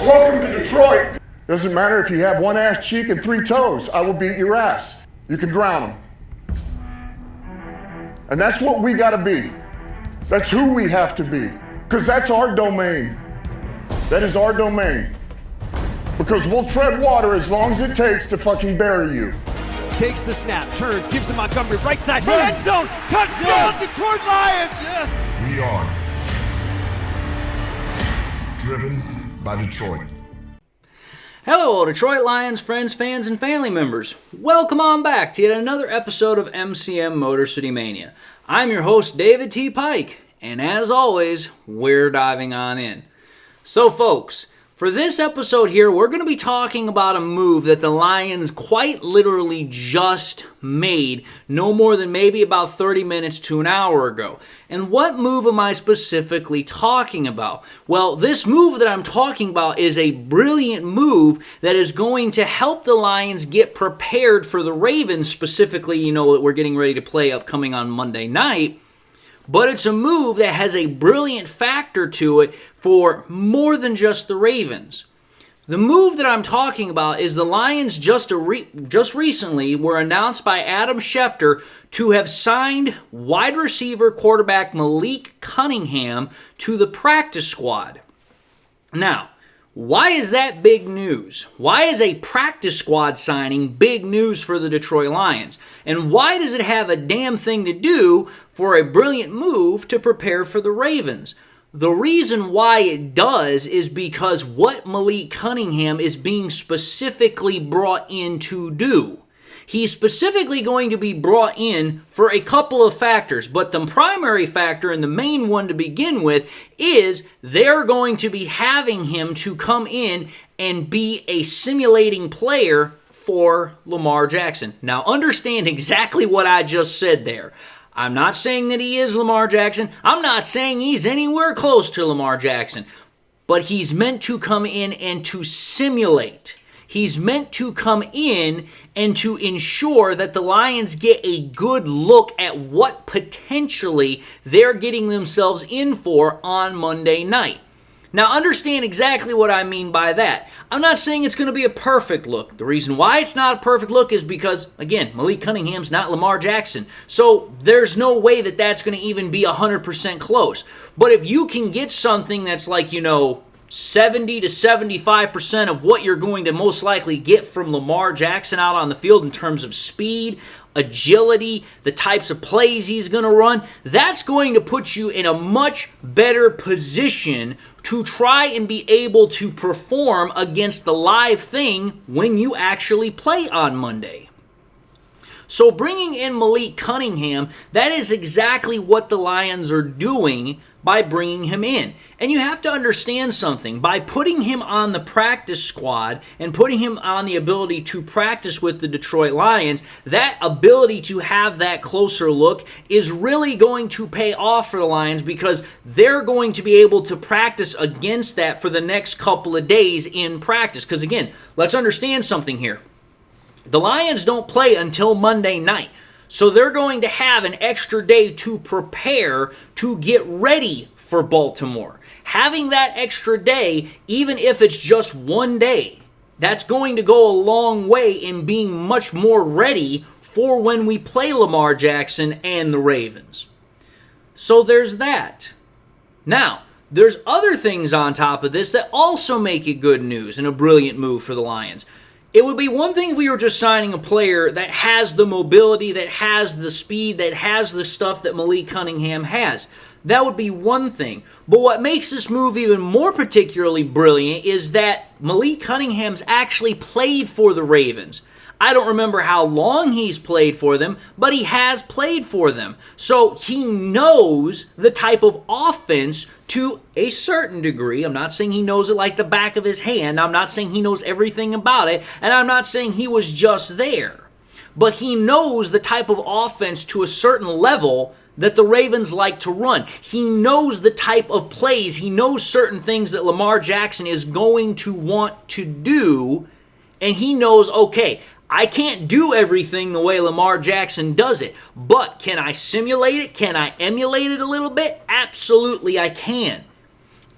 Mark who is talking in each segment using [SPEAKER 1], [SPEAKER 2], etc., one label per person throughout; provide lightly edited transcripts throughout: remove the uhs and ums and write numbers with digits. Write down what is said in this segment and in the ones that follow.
[SPEAKER 1] Welcome to Detroit. Doesn't matter if you have one ass cheek and 3 toes. I will beat your ass. You can drown them. And that's what we gotta be. That's who we have to be. Because that's our domain. That is our domain. Because we'll tread water as long as it takes to fucking bury you.
[SPEAKER 2] Takes the snap, turns, gives to Montgomery, right side, end zone, touchdown, Detroit Lions! Yes.
[SPEAKER 1] We are driven by Detroit.
[SPEAKER 3] Hello, Detroit Lions friends, fans, and family members. Welcome on back to yet another episode of MCM Motor City Mania. I'm your host, David T. Pike, and as always, we're diving on in. So, folks, for this episode here, we're going to be talking about a move that the Lions quite literally just made no more than maybe about 30 minutes to an hour ago. And what move am I specifically talking about? Well, this move that I'm talking about is a brilliant move that is going to help the Lions get prepared for the Ravens, specifically, you know, that we're getting ready to play upcoming on Monday night. But it's a move that has a brilliant factor to it for more than just the Ravens. The move that I'm talking about is the Lions just recently were announced by Adam Schefter to have signed wide receiver quarterback Malik Cunningham to the practice squad. Now, why is that big news? Why is a practice squad signing big news for the Detroit Lions? And why does it have a damn thing to do for a brilliant move to prepare for the Ravens? The reason why it does is because what Malik Cunningham is being specifically brought in to do. He's specifically going to be brought in for a couple of factors, but the primary factor and the main one to begin with is they're going to be having him to come in and be a simulating player for Lamar Jackson. Now, understand exactly what I just said there. I'm not saying that he is Lamar Jackson. I'm not saying he's anywhere close to Lamar Jackson, but he's meant to come in and to simulate. He's meant to come in and to ensure that the Lions get a good look at what potentially they're getting themselves in for on Monday night. Now, understand exactly what I mean by that. I'm not saying it's going to be a perfect look. The reason why it's not a perfect look is because, again, Malik Cunningham's not Lamar Jackson. So there's no way that that's going to even be 100% close. But if you can get something that's like, 70 to 75% of what you're going to most likely get from Lamar Jackson out on the field in terms of speed, agility, the types of plays he's going to run, that's going to put you in a much better position to try and be able to perform against the live thing when you actually play on Monday. So bringing in Malik Cunningham, that is exactly what the Lions are doing by bringing him in. And you have to understand something. By putting him on the practice squad and putting him on the ability to practice with the Detroit Lions, that ability to have that closer look is really going to pay off for the Lions because they're going to be able to practice against that for the next couple of days in practice. Because again, let's understand something here. The Lions don't play until Monday night. So they're going to have an extra day to prepare to get ready for Baltimore. Having that extra day, even if it's just one day, that's going to go a long way in being much more ready for when we play Lamar Jackson and the Ravens. So there's that. Now, there's other things on top of this that also make it good news and a brilliant move for the Lions. It would be one thing if we were just signing a player that has the mobility, that has the speed, that has the stuff that Malik Cunningham has. That would be one thing. But what makes this move even more particularly brilliant is that Malik Cunningham's actually played for the Ravens. I don't remember how long he's played for them, but he has played for them. So he knows the type of offense to a certain degree. I'm not saying he knows it like the back of his hand. I'm not saying he knows everything about it. And I'm not saying he was just there. But he knows the type of offense to a certain level that the Ravens like to run. He knows the type of plays. He knows certain things that Lamar Jackson is going to want to do. And he knows, okay, I can't do everything the way Lamar Jackson does it, but can I simulate it? Can I emulate it a little bit? Absolutely I can.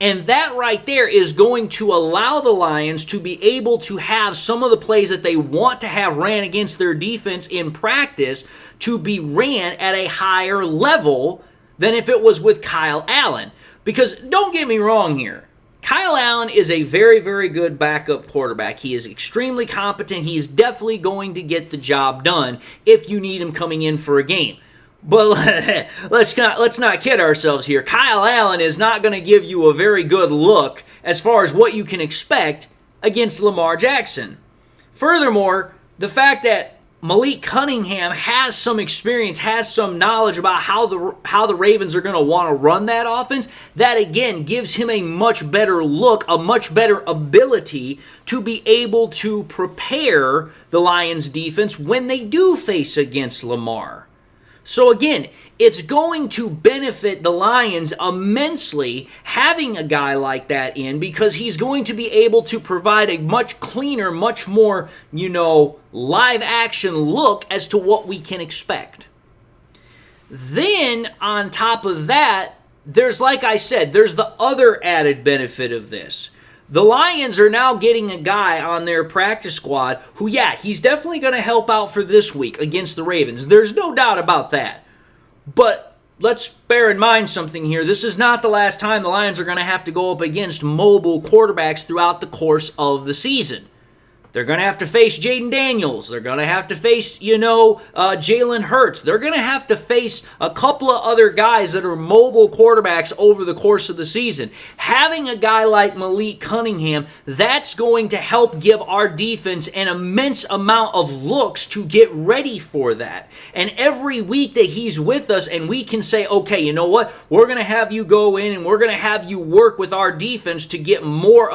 [SPEAKER 3] And that right there is going to allow the Lions to be able to have some of the plays that they want to have ran against their defense in practice to be ran at a higher level than if it was with Kyle Allen. Because don't get me wrong here. Kyle Allen is a very, very good backup quarterback. He is extremely competent. He is definitely going to get the job done if you need him coming in for a game. But let's not kid ourselves here. Kyle Allen is not going to give you a very good look as far as what you can expect against Lamar Jackson. Furthermore, the fact that Malik Cunningham has some experience, has some knowledge about how the Ravens are going to want to run that offense, that again gives him a much better look, a much better ability to be able to prepare the Lions defense when they do face against Lamar. So again, it's going to benefit the Lions immensely having a guy like that in, because he's going to be able to provide a much cleaner, much more, live action look as to what we can expect. Then, on top of that, there's, like I said, there's the other added benefit of this. The Lions are now getting a guy on their practice squad who, he's definitely going to help out for this week against the Ravens. There's no doubt about that. But let's bear in mind something here. This is not the last time the Lions are going to have to go up against mobile quarterbacks throughout the course of the season. They're going to have to face Jaden Daniels. They're going to have to face, Jalen Hurts. They're going to have to face a couple of other guys that are mobile quarterbacks over the course of the season. Having a guy like Malik Cunningham, that's going to help give our defense an immense amount of looks to get ready for that. And every week that he's with us and we can say, okay, you know what? We're going to have you go in and we're going to have you work with our defense to get more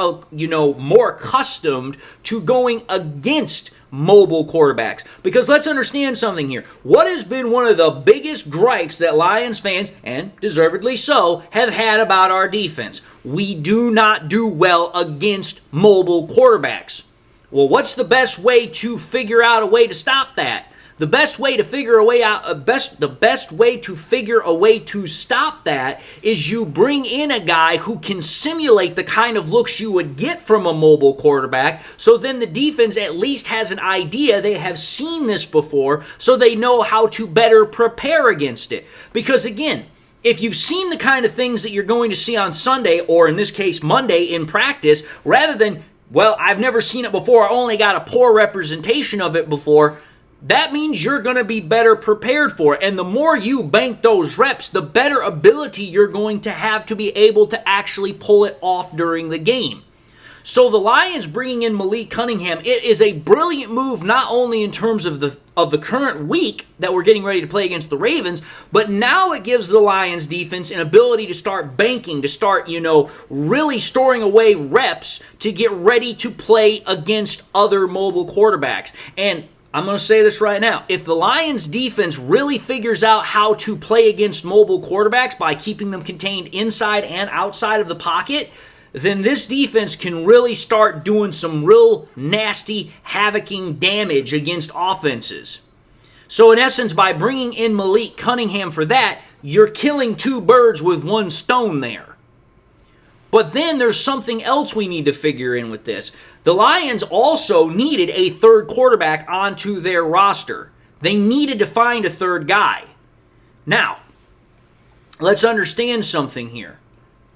[SPEAKER 3] accustomed to going against mobile quarterbacks. Because let's understand something here. What has been one of the biggest gripes that Lions fans, and deservedly so, have had about our defense? We do not do well against mobile quarterbacks. Well, what's the best way to figure out a way to stop that? The best way to figure a way to stop that is you bring in a guy who can simulate the kind of looks you would get from a mobile quarterback, so then the defense at least has an idea. They have seen this before, so they know how to better prepare against it. Because again, if you've seen the kind of things that you're going to see on Sunday, or in this case Monday in practice, rather than, well, I've never seen it before, I only got a poor representation of it before, that means you're going to be better prepared for it. And the more you bank those reps, the better ability you're going to have to be able to actually pull it off during the game. So the Lions bringing in Malik Cunningham, it is a brilliant move, not only in terms of the current week that we're getting ready to play against the Ravens, but now it gives the Lions defense an ability to start banking, to start, really storing away reps to get ready to play against other mobile quarterbacks. And I'm going to say this right now. If the Lions defense really figures out how to play against mobile quarterbacks by keeping them contained inside and outside of the pocket, then this defense can really start doing some real nasty, havocing damage against offenses. So in essence, by bringing in Malik Cunningham for that, you're killing two birds with one stone there. But then there's something else we need to figure in with this. The Lions also needed a third quarterback onto their roster. They needed to find a third guy. Now, let's understand something here.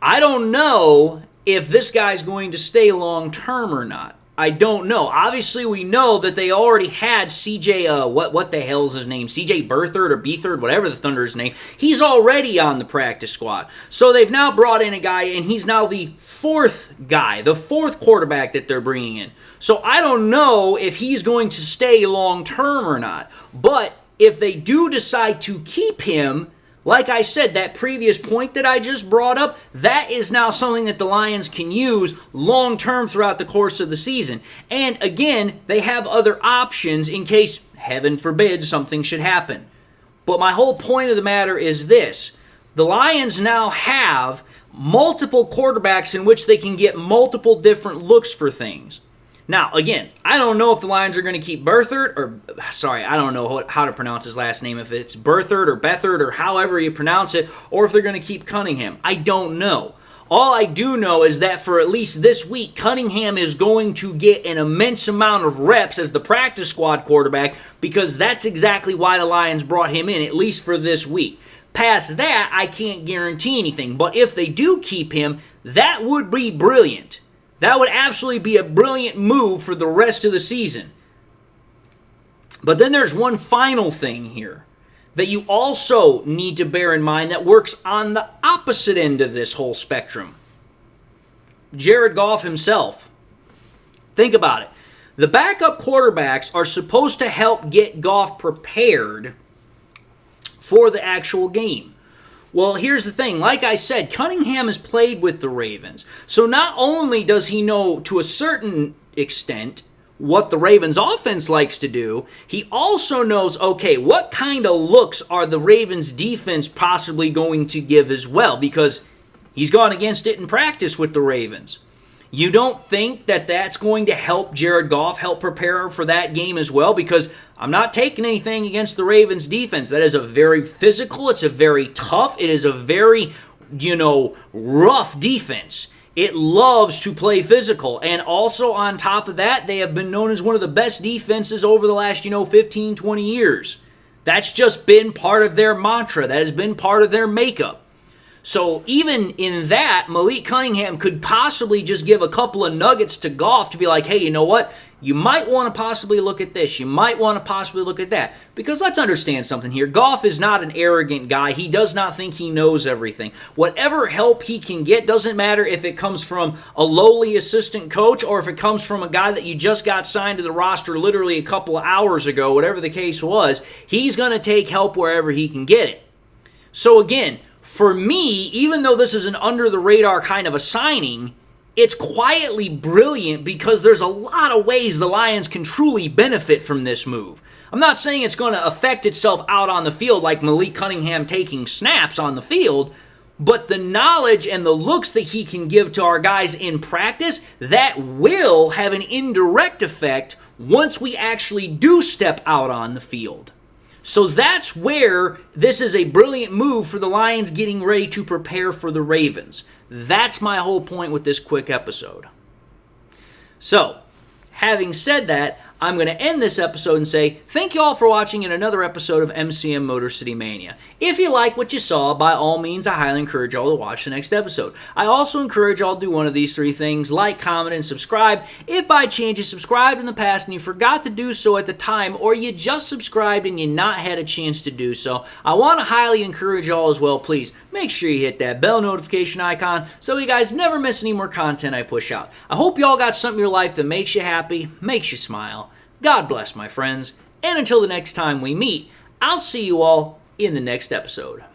[SPEAKER 3] I don't know if this guy's going to stay long term or not. I don't know. Obviously, we know that they already had CJ, what the hell's his name? CJ Berthard or Beathard, whatever the Thunder's name. He's already on the practice squad. So they've now brought in a guy, and he's now the fourth guy, the fourth quarterback that they're bringing in. So I don't know if he's going to stay long term or not. But if they do decide to keep him, like I said, that previous point that I just brought up, that is now something that the Lions can use long-term throughout the course of the season. And again, they have other options in case, heaven forbid, something should happen. But my whole point of the matter is this. The Lions now have multiple quarterbacks in which they can get multiple different looks for things. Now, again, I don't know if the Lions are going to keep Berthard, I don't know how to pronounce his last name, if it's Berthard or Bethard or however you pronounce it, or if they're going to keep Cunningham. I don't know. All I do know is that for at least this week, Cunningham is going to get an immense amount of reps as the practice squad quarterback because that's exactly why the Lions brought him in, at least for this week. Past that, I can't guarantee anything, but if they do keep him, that would be brilliant. That would absolutely be a brilliant move for the rest of the season. But then there's one final thing here that you also need to bear in mind that works on the opposite end of this whole spectrum. Jared Goff himself. Think about it. The backup quarterbacks are supposed to help get Goff prepared for the actual game. Well, here's the thing. Like I said, Cunningham has played with the Ravens. So not only does he know to a certain extent what the Ravens offense likes to do, he also knows, okay, what kind of looks are the Ravens defense possibly going to give as well, because he's gone against it in practice with the Ravens. You don't think that that's going to help Jared Goff, help prepare for that game as well? Because I'm not taking anything against the Ravens defense. That is a very physical, it's a very tough, it is a very, rough defense. It loves to play physical. And also on top of that, they have been known as one of the best defenses over the last, 15, 20 years. That's just been part of their mantra. That has been part of their makeup. So even in that, Malik Cunningham could possibly just give a couple of nuggets to Goff to be like, hey, you know what? You might want to possibly look at this. You might want to possibly look at that. Because let's understand something here. Goff is not an arrogant guy. He does not think he knows everything. Whatever help he can get, doesn't matter if it comes from a lowly assistant coach or if it comes from a guy that you just got signed to the roster literally a couple of hours ago, whatever the case was, he's going to take help wherever he can get it. So again, for me, even though this is an under-the-radar kind of a signing, it's quietly brilliant because there's a lot of ways the Lions can truly benefit from this move. I'm not saying it's going to affect itself out on the field like Malik Cunningham taking snaps on the field, but the knowledge and the looks that he can give to our guys in practice, that will have an indirect effect once we actually do step out on the field. So that's where this is a brilliant move for the Lions getting ready to prepare for the Ravens. That's my whole point with this quick episode. So, having said that, I'm going to end this episode and say thank you all for watching in another episode of MCM Motor City Mania. If you like what you saw, by all means, I highly encourage y'all to watch the next episode. I also encourage y'all to do one of these three things: like, comment, and subscribe. If by chance you subscribed in the past and you forgot to do so at the time, or you just subscribed and you not had a chance to do so, I want to highly encourage y'all as well. Please make sure you hit that bell notification icon so you guys never miss any more content I push out. I hope y'all got something in your life that makes you happy, makes you smile. God bless, my friends, and until the next time we meet, I'll see you all in the next episode.